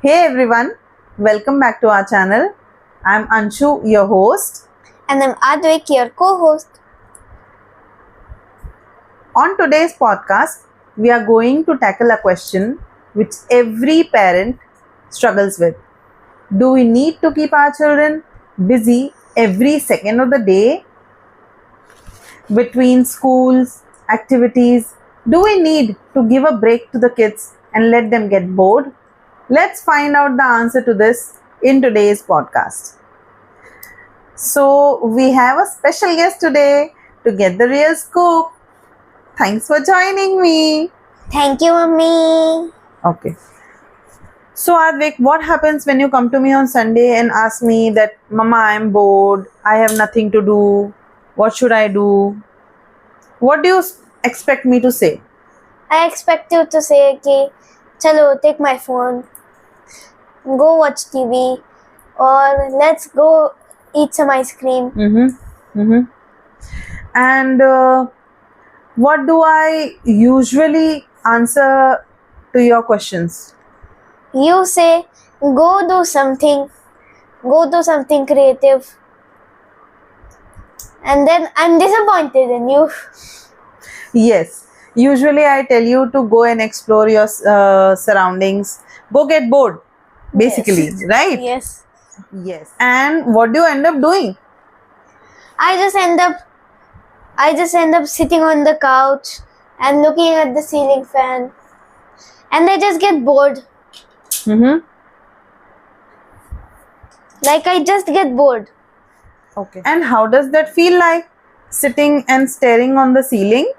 Hey everyone, welcome back to our channel. I'm Anshu, your host. And I'm Advik, your co-host. On today's podcast, we are going to tackle a question which every parent struggles with. Do we need to keep our children busy every second of the day between schools, activities? Do we need to give a break to the kids and let them get bored? Let's find out the answer to this in today's podcast. So, we have a special guest today to get the real scoop. Thanks for joining me. Thank you, Mummy. Okay. So, Advik, what happens when you come to me on Sunday and ask me that, Mama, I'm bored, I have nothing to do, what should I do? What do you expect me to say? I expect you to say, okay, chalo, take my phone, go watch TV, or let's go eat some ice cream. And what do I usually answer to your questions? You say, go do something creative. And then I'm disappointed in you. Yes. Usually I tell you to go and explore your surroundings. Go get bored, basically, Yes. right? Yes. Yes. And what do you end up doing? I just end up sitting on the couch and looking at the ceiling fan. And I just get bored. Like I just get bored. Okay. And how does that feel like? Sitting and staring on the ceiling?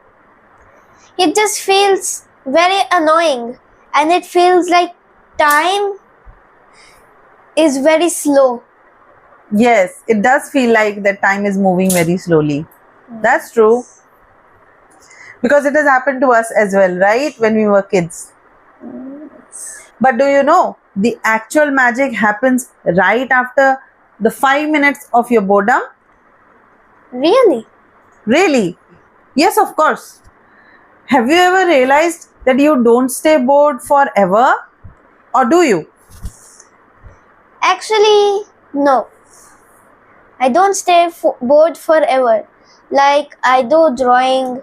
It just feels very annoying. And it feels like time is very slow. Yes, it does feel like that time is moving very slowly. That's true. Because it has happened to us as well, right? When we were kids. But do you know, the actual magic happens right after the 5 minutes of your boredom? Really? Really? Yes, of course. Have you ever realized that you don't stay bored forever? Or do you? Actually, no. I don't stay bored forever. Like I do drawing,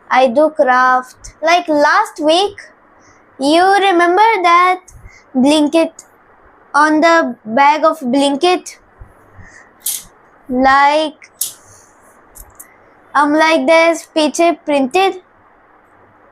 I do craft. Like last week, you remember that Blinkit on the bag of Blinkit? Like there's picture printed.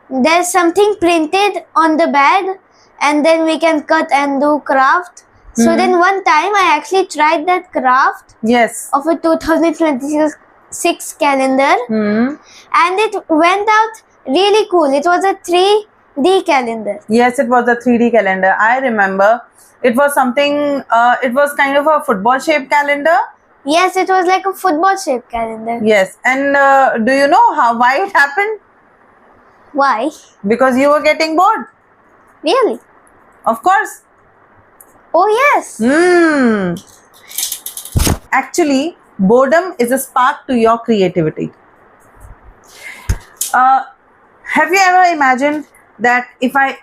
There's something printed on the bag, and then we can cut and do craft. So then one time I actually tried that craft Yes. of a 2026 calendar, and it went out really cool. It was a 3D calendar. Yes, it was a 3D calendar. I remember. It was something, it was kind of a football shaped calendar. Yes, it was like a football shaped calendar. Yes. And do you know why it happened? Why? Because you were getting bored. Really? Of course. Oh yes. Actually, boredom is a spark to your creativity. Have you ever imagined that if I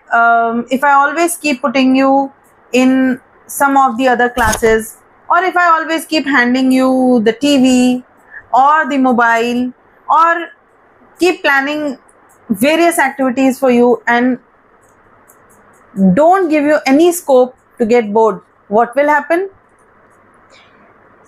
always keep putting you in some of the other classes, or if I always keep handing you the TV or the mobile, or keep planning various activities for you and don't give you any scope to get bored, what will happen?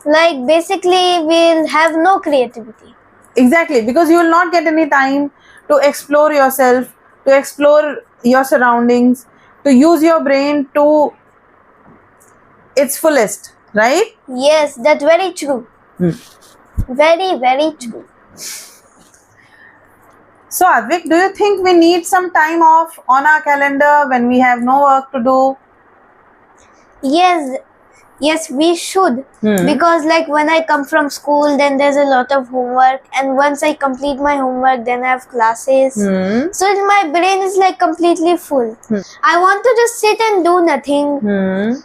Like basically we'll have no creativity. Exactly, because you will not get any time to explore yourself, to explore your surroundings, to use your brain to its fullest, right? Yes, that's very true. Very, very true. So, Advik, do you think we need some time off on our calendar when we have no work to do? Yes, we should. Because like when I come from school, then there's a lot of homework, and once I complete my homework, then I have classes. So my brain is like completely full. I want to just sit and do nothing.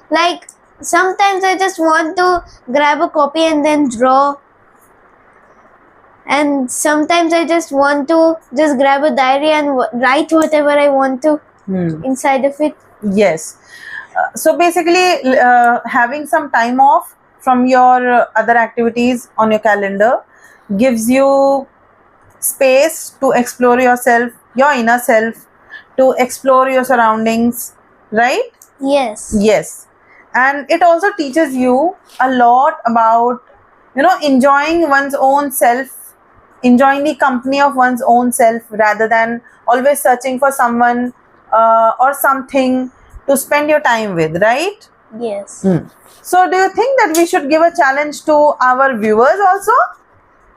Like sometimes I just want to grab a copy and then draw. And sometimes I just want to just grab a diary and write whatever I want to inside of it. Yes. So basically, having some time off from your other activities on your calendar gives you space to explore yourself, your inner self, to explore your surroundings, right? Yes. Yes. And it also teaches you a lot about, enjoying one's own self, enjoying the company of one's own self rather than always searching for someone or something to spend your time with, right? Yes. So, do you think that we should give a challenge to our viewers also?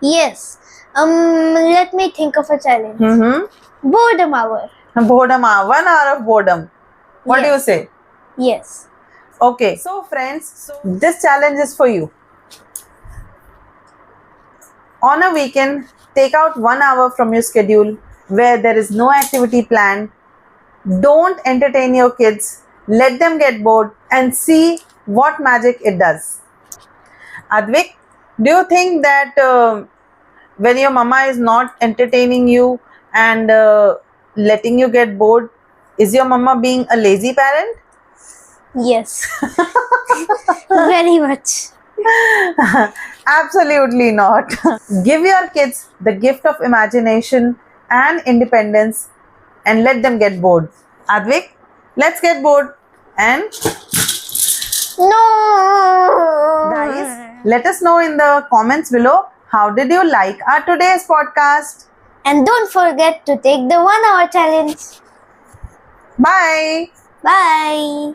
Yes. Let me think of a challenge. Mm-hmm. Boredom hour. Boredom hour, 1 hour of boredom. What do you Yes. say? Yes. Okay, so friends, this challenge is for you. On a weekend, take out 1 hour from your schedule where there is no activity planned. Don't entertain your kids. Let them get bored and see what magic it does. Advik, do you think that when your mama is not entertaining you and letting you get bored, is your mama being a lazy parent? Yes. Very much. Absolutely not. Give your kids the gift of imagination and independence and let them get bored. Advik, let's get bored. And No. guys, let us know in the comments below how did you like our today's podcast. And don't forget to take the 1 hour challenge. Bye. Bye.